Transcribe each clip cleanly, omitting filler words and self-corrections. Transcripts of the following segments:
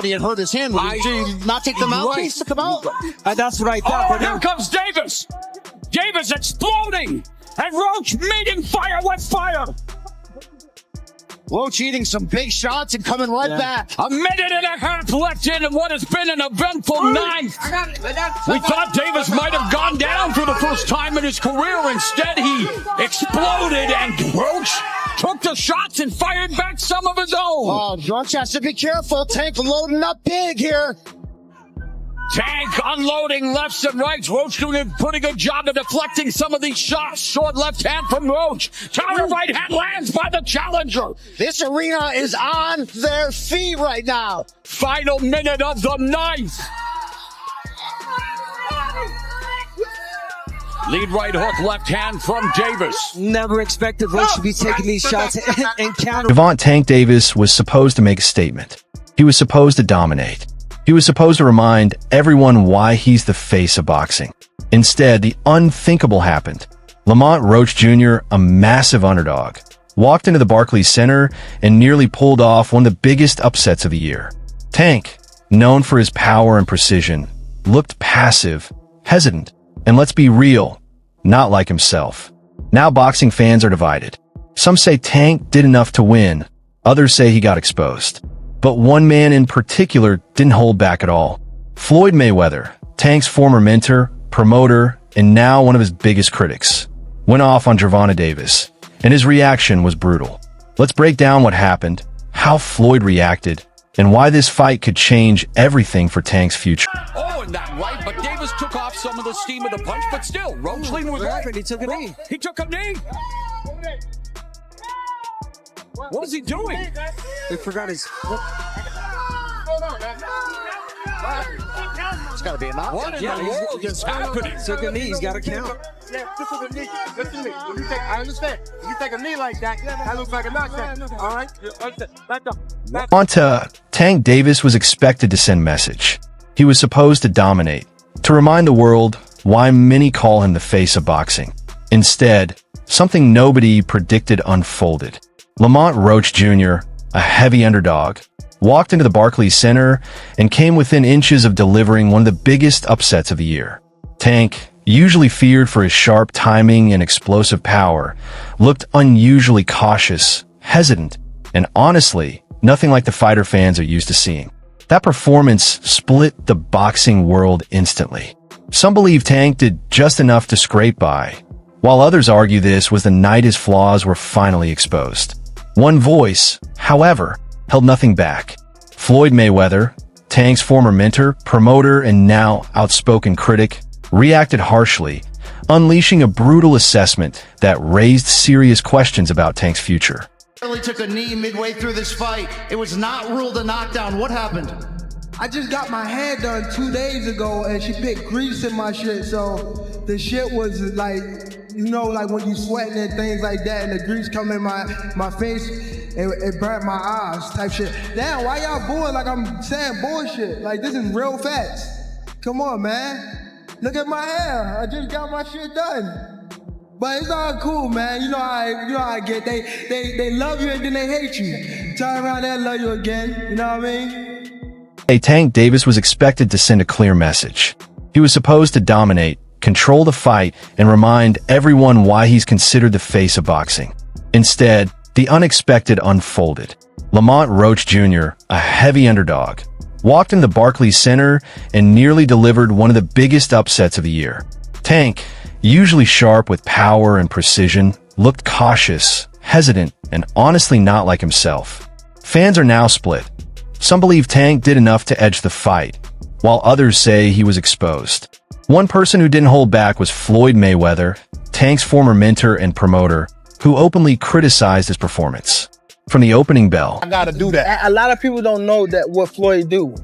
He had hurt his hand. Did you not take the mouthpiece to come out? That's right. Oh, here comes Davis. Davis exploding. And Roach meeting fire with fire. Roach eating some big shots and coming right back. A minute and a half left in what has been an eventful ninth. We thought Davis might have gone down for the first time in his career. Instead, he exploded, and Roach took the shots and fired back some of his own. Oh, Roach has to be careful. Tank loading up big here. Tank unloading lefts and rights. Roach doing a pretty good job of deflecting some of these shots. Short left hand from Roach. Counter right hand lands by the challenger. This arena is on their feet right now. Final minute of the ninth. Lead right hook, left hand from Davis. Never expected Roach to be taking these shots and counter. Gervonta Tank Davis was supposed to make a statement. He was supposed to dominate. He was supposed to remind everyone why he's the face of boxing. Instead, the unthinkable happened. Lamont Roach Jr., a massive underdog, walked into the Barclays Center and nearly pulled off one of the biggest upsets of the year. Tank, known for his power and precision, looked passive, hesitant, and let's be real, not like himself. Now boxing fans are divided. Some say Tank did enough to win. Others say he got exposed. But one man in particular didn't hold back at all. Floyd Mayweather, Tank's former mentor, promoter, and now one of his biggest critics, went off on Gervonta Davis, and his reaction was brutal. Let's break down what happened, how Floyd reacted, and why this fight could change everything for Tank's future. Oh, and that right, but Davis took off some of the steam of the punch, but still, Roach leaned with right. He took a knee. He took a knee. What was he doing? He forgot his. It's got to be a knock. What in the world is happening? Took a knee. He's got to count. Yeah, this is a knee. Listen to me. When you take, I understand. If you take a knee like that, that looks like a knockdown. All right? Gervonta Tank Davis was expected to send a message. He was supposed to dominate, to remind the world why many call him the face of boxing. Instead, something nobody predicted unfolded. Lamont Roach Jr., a heavy underdog, walked into the Barclays Center and came within inches of delivering one of the biggest upsets of the year. Tank, usually feared for his sharp timing and explosive power, looked unusually cautious, hesitant, and honestly, nothing like the fighter fans are used to seeing. That performance split the boxing world instantly. Some believe Tank did just enough to scrape by, while others argue this was the night his flaws were finally exposed. One voice, however, held nothing back. Floyd Mayweather, Tank's former mentor, promoter, and now outspoken critic, reacted harshly, unleashing a brutal assessment that raised serious questions about Tank's future. Really took a knee midway through this fight. It was not ruled a knockdown. What happened? I just got my hair done 2 days ago and she put grease in my shit, so the shit was like, you know, like when you sweating and things like that and the grease come in my face, it burnt my eyes type shit. Damn, why y'all booing like I'm saying bullshit? Like, this is real facts. Come on, man. Look at my hair. I just got my shit done. But it's all cool, man. You know how I get. They love you and then they hate you. Turn around and love you again. You know what I mean? Tank Davis was expected to send a clear message. He was supposed to dominate, control the fight, and remind everyone why he's considered the face of boxing. Instead, the unexpected unfolded. Lamont Roach Jr., a heavy underdog, walked in the Barclays Center and nearly delivered one of the biggest upsets of the year. Tank, usually sharp with power and precision, looked cautious, hesitant, and honestly not like himself. Fans are now split. Some believe Tank did enough to edge the fight, while others say he was exposed. One person who didn't hold back was Floyd Mayweather, Tank's former mentor and promoter, who openly criticized his performance. From the opening bell, I gotta do that. A lot of people don't know that what Floyd do.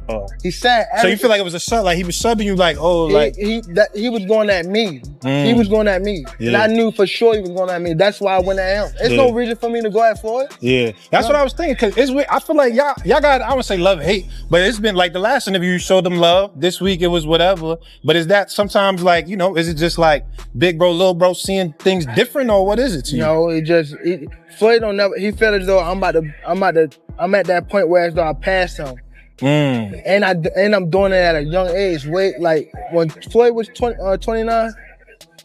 He said. So you feel like it was a sub, like he was subbing you, like, oh, like he was going at me. He was going at me, and I knew for sure he was going at me. That's why I went at him. There's no reason for me to go at Floyd. Yeah, that's what I was thinking. Cause it's weird. I feel like y'all got, I would say love, hate, but it's been like the last interview you showed them love. This week it was whatever. But is that sometimes like, you know, is it just like big bro, little bro seeing things different, or what is it to you? No, Floyd don't never. He felt as though I'm at that point where as though I passed him. And I'm doing it at a young age. Wait, like when Floyd was 29,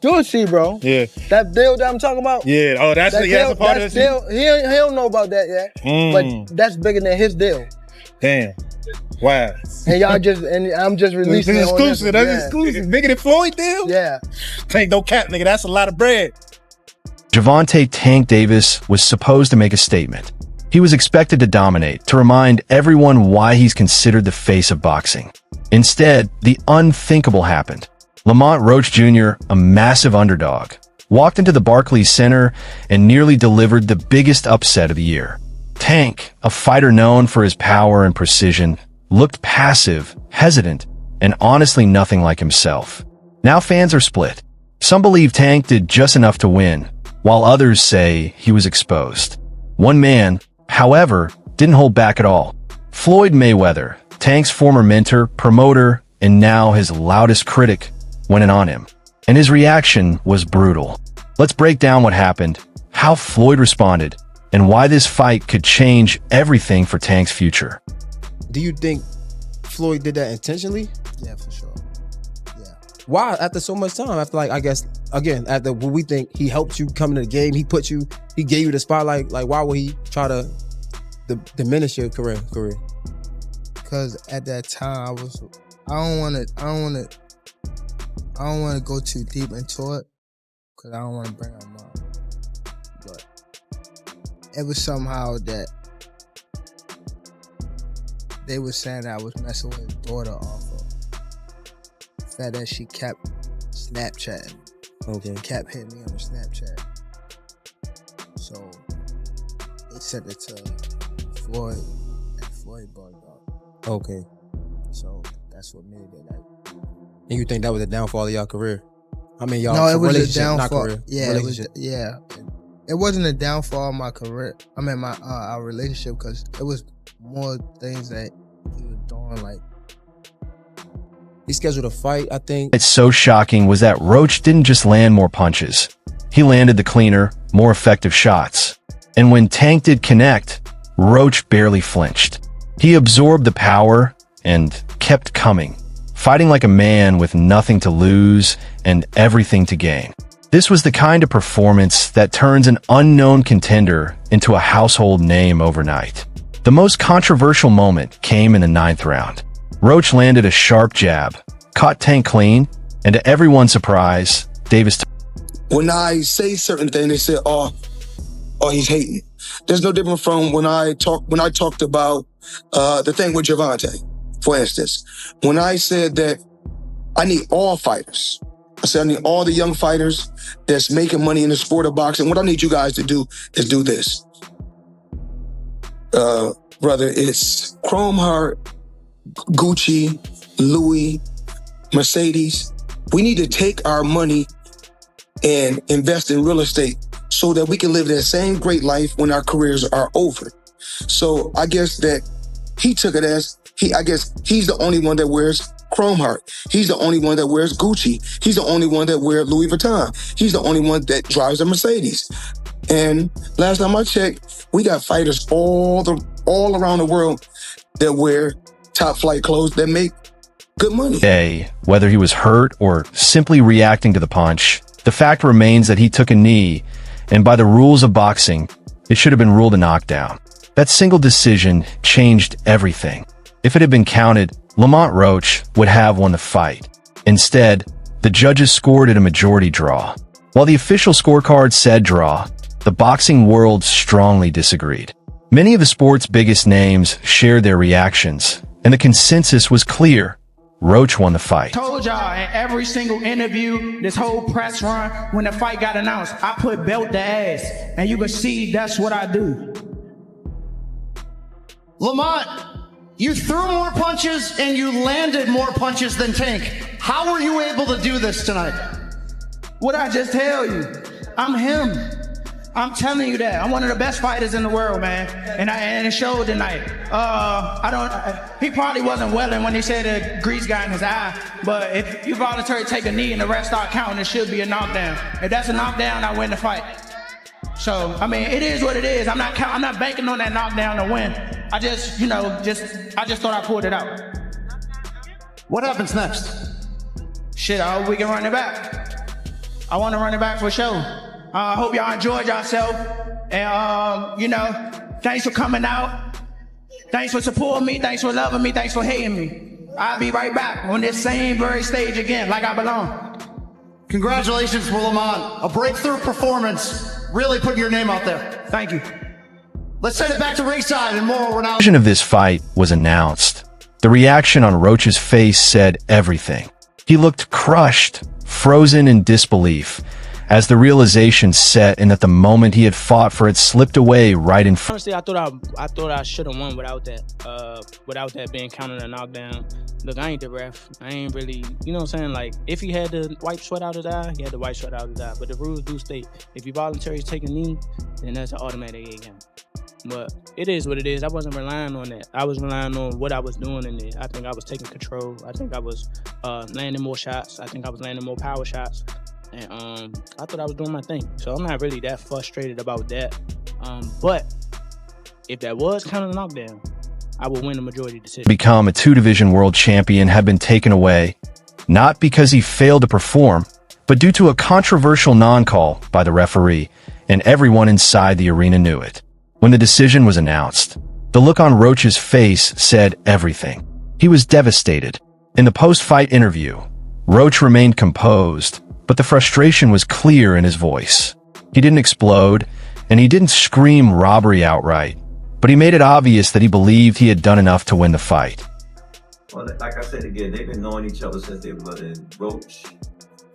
you'll see, bro. Yeah. That deal that I'm talking about. Yeah. Oh, that's a part of that this. deal. He don't know about that yet. But that's bigger than his deal. Damn. Wow. And I'm just releasing It's it. exclusive. That's exclusive. Bigger than Floyd deal? Yeah. Ain't no cap, nigga. That's a lot of bread. Gervonta Tank Davis was supposed to make a statement. He was expected to dominate, to remind everyone why he's considered the face of boxing. Instead, the unthinkable happened. Lamont Roach Jr., a massive underdog, walked into the Barclays Center and nearly delivered the biggest upset of the year. Tank, a fighter known for his power and precision, looked passive, hesitant, and honestly nothing like himself. Now fans are split. Some believe Tank did just enough to win, while others say he was exposed. One man, however, didn't hold back at all. Floyd Mayweather, Tank's former mentor, promoter, and now his loudest critic, went in on him. And his reaction was brutal. Let's break down what happened, how Floyd responded, and why this fight could change everything for Tank's future. Do you think Floyd did that intentionally? Yeah, for sure. Yeah. Why? After so much time, after I guess, again, after what we think he helped you come into the game, he gave you the spotlight. Like, why would he try to diminish your career? Because at that time, I don't want to go too deep into it, because I don't want to bring up mom. But it was somehow that they were saying that I was messing with his daughter off of the fact that she kept Snapchatting. Okay. Kept hitting me on the Snapchat. So they sent it to Floyd, and Floyd brought it up. Okay. So that's what made it like. And you think that was a downfall of y'all career? I mean, y'all No, it was a relationship, not downfall. career. Yeah, relationship. It wasn't a downfall of my career. I mean, my our relationship, because it was more things that he was doing. Like, He scheduled a fight, I think. It's so shocking was that Roach didn't just land more punches. He landed the cleaner, more effective shots. And when Tank did connect, Roach barely flinched. He absorbed the power and kept coming, fighting like a man with nothing to lose and everything to gain. This was the kind of performance that turns an unknown contender into a household name overnight. The most controversial moment came in the 9th round. Roach landed a sharp jab, caught Tank clean, and to everyone's surprise, Davis. When I say certain things, they say, "Oh, he's hating." There's no different from when I talked about the thing with Gervonta, for instance. When I said that I need all fighters, I said I need all the young fighters that's making money in the sport of boxing. What I need you guys to do is do this. Brother, it's Chrome Heart, Gucci, Louis, Mercedes. We need to take our money and invest in real estate so that we can live that same great life when our careers are over. So I guess that he took it as, I guess he's the only one that wears Chrome Heart. He's the only one that wears Gucci. He's the only one that wears Louis Vuitton. He's the only one that drives a Mercedes. And last time I checked, we got fighters all around the world that wear top flight clothes that make good money. Whether he was hurt or simply reacting to the punch, the fact remains that he took a knee, and by the rules of boxing, it should have been ruled a knockdown. That single decision changed everything. If it had been counted, Lamont Roach would have won the fight. Instead, the judges scored it a majority draw. While the official scorecard said draw, the boxing world strongly disagreed. Many of the sport's biggest names shared their reactions, and the consensus was clear. Roach won the fight. Told y'all in every single interview, this whole press run, when the fight got announced, I put belt to ass, and you can see that's what I do. Lamont, you threw more punches and you landed more punches than Tank. How were you able to do this tonight? What I just tell you, I'm him. I'm telling you that. I'm one of the best fighters in the world, man. And it showed tonight. He probably wasn't welling when he said the grease got in his eye, but if you voluntarily take a knee and the rest start counting, it should be a knockdown. If that's a knockdown, I win the fight. So, I mean, it is what it is. I'm not banking on that knockdown to win. I just, you know, I just thought I pulled it out. What happens next? Shit, I hope we can run it back. I want to run it back for sure. I hope y'all enjoyed yourself. And, you know, thanks for coming out. Thanks for supporting me. Thanks for loving me. Thanks for hating me. I'll be right back on this same very stage again, like I belong. Congratulations, Lamont. A breakthrough performance. Really putting your name out there. Thank you. Let's send it back to ringside and more. We're now. The version of this fight was announced. The reaction on Roach's face said everything. He looked crushed, frozen in disbelief, as the realization set in that the moment he had fought for it slipped away right in front. Honestly, I thought I should have won without that being counted a knockdown. Look, I ain't the ref. I ain't really, you know what I'm saying? Like, if he had to wipe sweat out his eye, he had to wipe sweat out his eye. But the rules do state, if you voluntarily take a knee, then that's an automatic game. But it is what it is. I wasn't relying on that. I was relying on what I was doing in it. I think I was taking control. I think I was landing more shots. I think I was landing more power shots. And I thought I was doing my thing. So I'm not really that frustrated about that. But if that was kind of a knockdown, I would win the majority decision. Become a two-division world champion had been taken away, not because he failed to perform, but due to a controversial non-call by the referee, and everyone inside the arena knew it. When the decision was announced, the look on Roach's face said everything. He was devastated. In the post-fight interview, Roach remained composed, but the frustration was clear in his voice. He didn't explode, and he didn't scream robbery outright, but he made it obvious that he believed he had done enough to win the fight. Well, like I said again, they've been knowing each other since they were in Roach.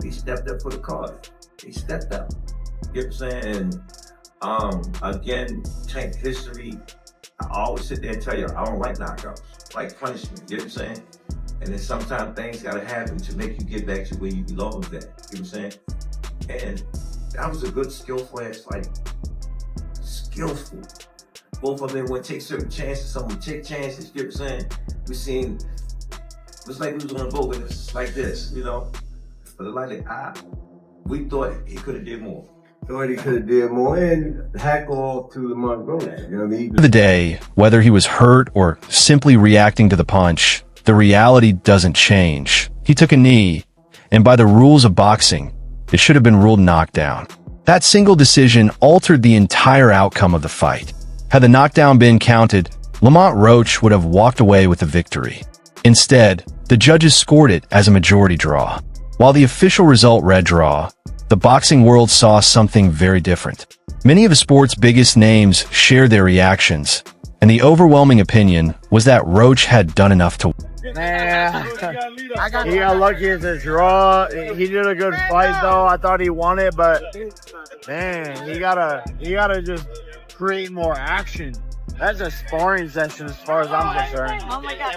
He stepped up for the cause. He stepped up. You know what I'm saying? And again, Tank history, I always sit there and tell you, I don't like knockouts, like punishment, you know what I'm saying? And then sometimes things gotta happen to make you get back to where you belong at, you know what I'm saying? And that was a good, skillful ass fight. Skillful. Both of them would take certain chances, some would take chances, you know what I'm saying? We seen, it was like we was on a boat and it's like this, you know? But we thought he could have did more. Thought he could have did more and heckle to the Roach, you know what I mean? The day, whether he was hurt or simply reacting to the punch, the reality doesn't change. He took a knee, and by the rules of boxing, it should have been ruled knockdown. That single decision altered the entire outcome of the fight. Had the knockdown been counted, Lamont Roach would have walked away with the victory. Instead, the judges scored it as a majority draw. While the official result read draw, the boxing world saw something very different. Many of the sport's biggest names shared their reactions, and the overwhelming opinion was that Roach had done enough to win. Man, he got lucky as a draw. He did a good fight though. I thought he won it, but man, he gotta just create more action. That's a sparring session as far as I'm concerned. Oh my God.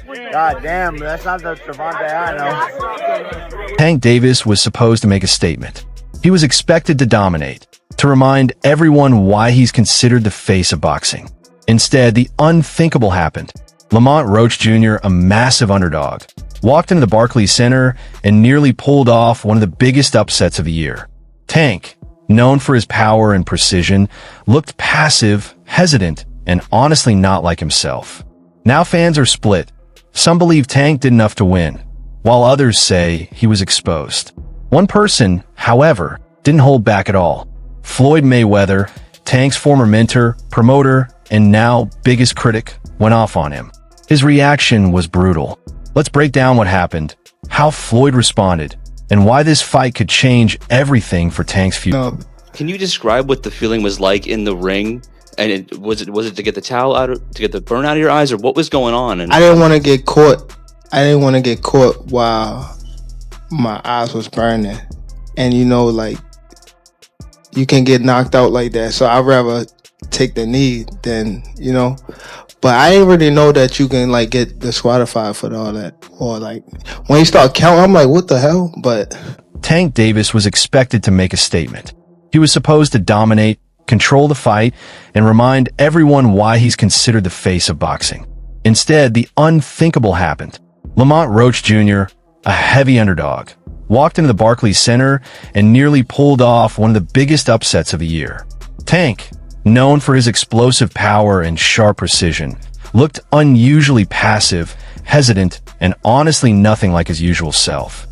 But, God damn, that's not the Gervonta I know. Tank Davis was supposed to make a statement. He was expected to dominate, to remind everyone why he's considered the face of boxing. Instead, the unthinkable happened. Lamont Roach Jr., a massive underdog, walked into the Barclays Center and nearly pulled off one of the biggest upsets of the year. Tank, known for his power and precision, looked passive, hesitant, and honestly not like himself. Now fans are split. Some believe Tank did enough to win, while others say he was exposed. One person, however, didn't hold back at all. Floyd Mayweather, Tank's former mentor, promoter, and now biggest critic, went off on him. His reaction was brutal. Let's break down what happened, how Floyd responded, and why this fight could change everything for Tank's future. Can you describe what the feeling was like in the ring? And was it to get the towel out, to get the burn out of your eyes, or what was going on? And I didn't want to get caught. I didn't want to get caught while my eyes was burning. And you know, like, you can get knocked out like that. So I'd rather take the knee than, you know. But I didn't really know that you can like get disqualified for all that. Or like when you start counting, I'm like, what the hell? But Tank Davis was expected to make a statement. He was supposed to dominate, control the fight, and remind everyone why he's considered the face of boxing. Instead, the unthinkable happened. Lamont Roach Jr., a heavy underdog, walked into the Barclays Center and nearly pulled off one of the biggest upsets of the year. Tank, known for his explosive power and sharp precision, looked unusually passive, hesitant, and honestly nothing like his usual self.